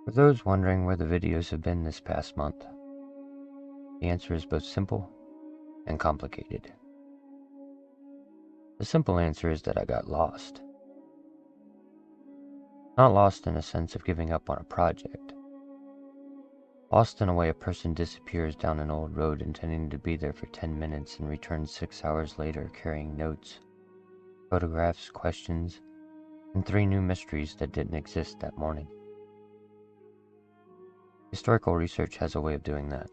For those wondering where the videos have been this past month, the answer is both simple and complicated. The simple answer is that I got lost. Not lost in a sense of giving up on a project. Lost in a way a person disappears down an old road intending to be there for 10 minutes and returns 6 hours later carrying notes, photographs, questions, and 3 new mysteries that didn't exist that morning. Historical research has a way of doing that.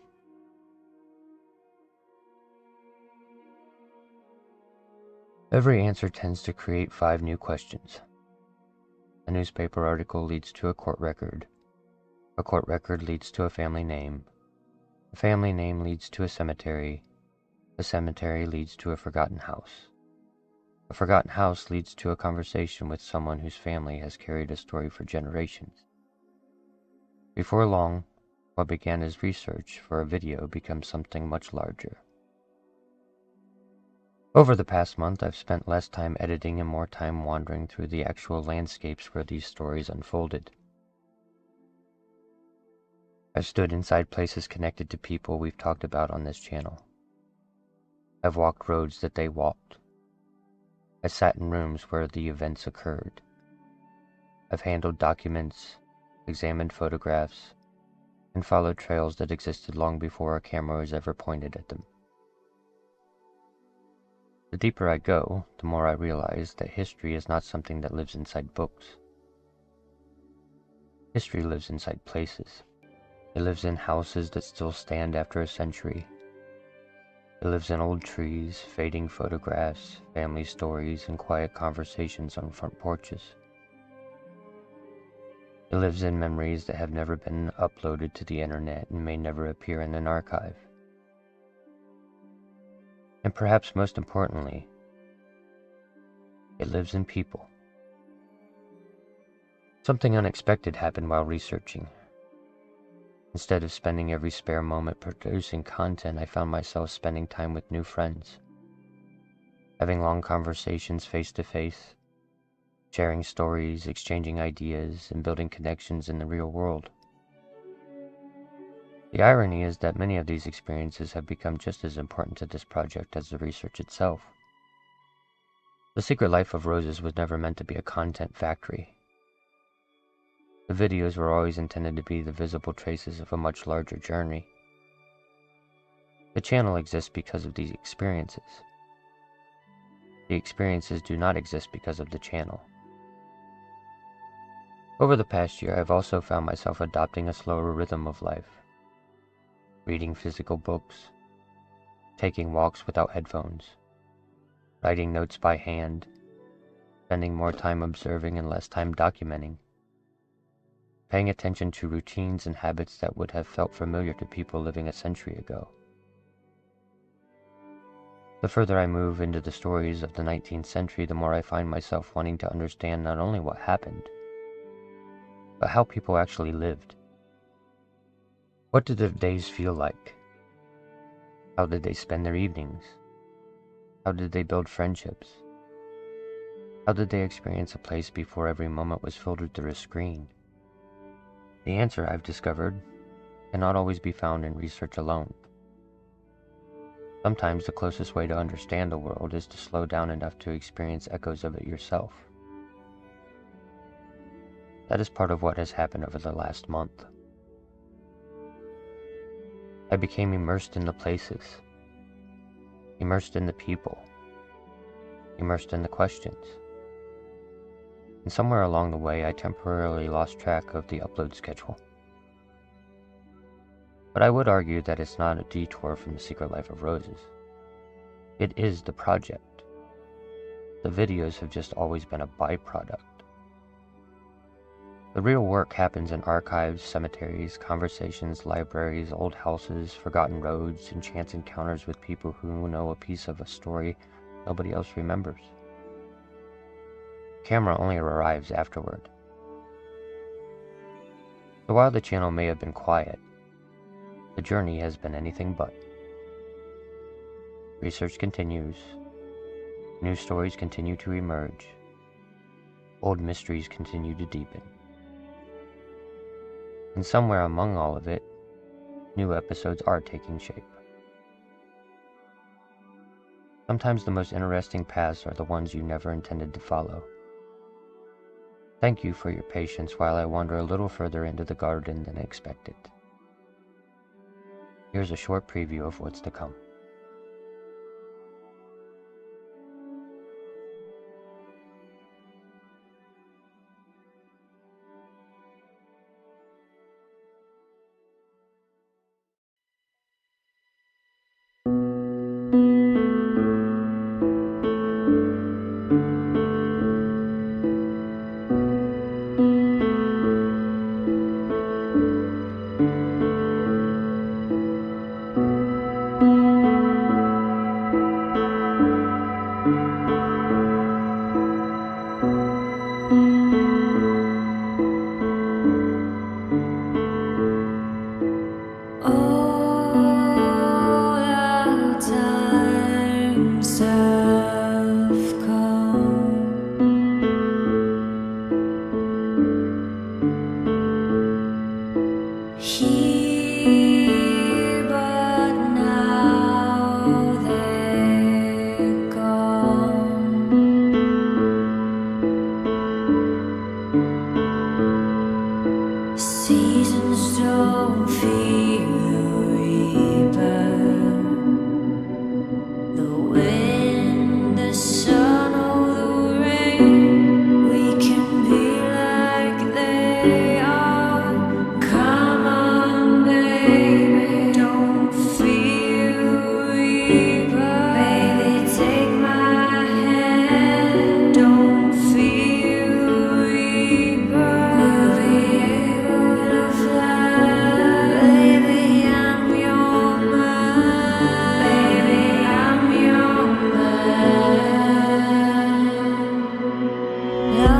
Every answer tends to create 5 new questions. A newspaper article leads to a court record leads to a family name leads to a cemetery leads to a forgotten house leads to a conversation with someone whose family has carried a story for generations. Before long, what began as research for a video becomes something much larger. Over the past month, I've spent less time editing and more time wandering through the actual landscapes where these stories unfolded. I've stood inside places connected to people we've talked about on this channel. I've walked roads that they walked. I sat in rooms where the events occurred. I've handled documents, examined photographs, and followed trails that existed long before a camera was ever pointed at them. The deeper I go, the more I realize that history is not something that lives inside books. History lives inside places. It lives in houses that still stand after a century. It lives in old trees, fading photographs, family stories, and quiet conversations on front porches. It lives in memories that have never been uploaded to the internet and may never appear in an archive. And perhaps most importantly, it lives in people. Something unexpected happened while researching. Instead of spending every spare moment producing content, I found myself spending time with new friends, having long conversations face to face, sharing stories, exchanging ideas, and building connections in the real world. The irony is that many of these experiences have become just as important to this project as the research itself. The Secret Life of Roses was never meant to be a content factory. The videos were always intended to be the visible traces of a much larger journey. The channel exists because of these experiences. The experiences do not exist because of the channel. Over the past year, I've also found myself adopting a slower rhythm of life. Reading physical books, taking walks without headphones, writing notes by hand, spending more time observing and less time documenting, paying attention to routines and habits that would have felt familiar to people living a century ago. The further I move into the stories of the 19th century, the more I find myself wanting to understand not only what happened, but how people actually lived. What did their days feel like? How did they spend their evenings? How did they build friendships? How did they experience a place before every moment was filtered through a screen? The answer, I've discovered, cannot always be found in research alone. Sometimes the closest way to understand the world is to slow down enough to experience echoes of it yourself. That is part of what has happened over the last month. I became immersed in the places, immersed in the people, immersed in the questions. And somewhere along the way, I temporarily lost track of the upload schedule. But I would argue that it's not a detour from the Secret Life of Roses. It is the project. The videos have just always been a byproduct. The real work happens in archives, cemeteries, conversations, libraries, old houses, forgotten roads, and chance encounters with people who know a piece of a story nobody else remembers. Camera only arrives afterward. So while the channel may have been quiet, the journey has been anything but. Research continues, new stories continue to emerge, old mysteries continue to deepen. And somewhere among all of it, new episodes are taking shape. Sometimes the most interesting paths are the ones you never intended to follow. Thank you for your patience while I wander a little further into the garden than expected. Here's a short preview of what's to come. Seasons don't feel the reaper, the wind, the sun, or the rain. We can be like they are. Come on, baby, don't feel the reaper. Baby, take my hand, don't feel the reaper. We'll be able to fly. Baby, I'm your man. Baby, I'm your man. La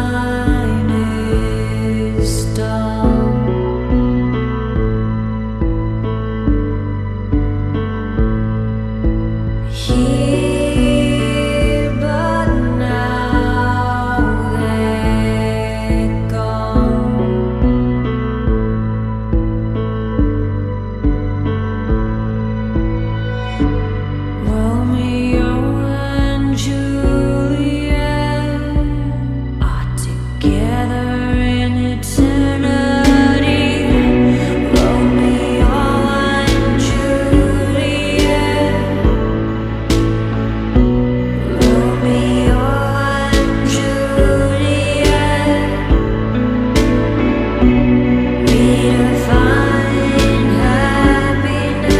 Valentine is done. Here, but now they're gone. Romeo and Juliet are together in eternity. Romeo and Juliet. Romeo and Juliet. Redefine happiness.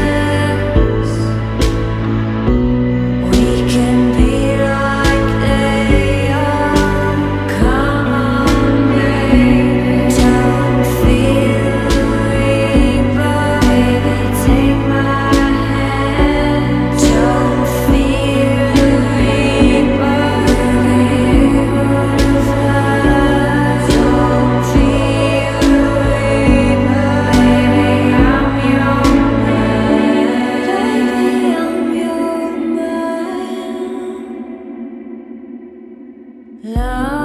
We can be like they are. Come on, baby, don't feel the reaper. Baby, take my hand, don't feel the reaper. We'll be able to fly. Don't feel the reaper. Baby, I'm your man. Baby, I'm your man. Love.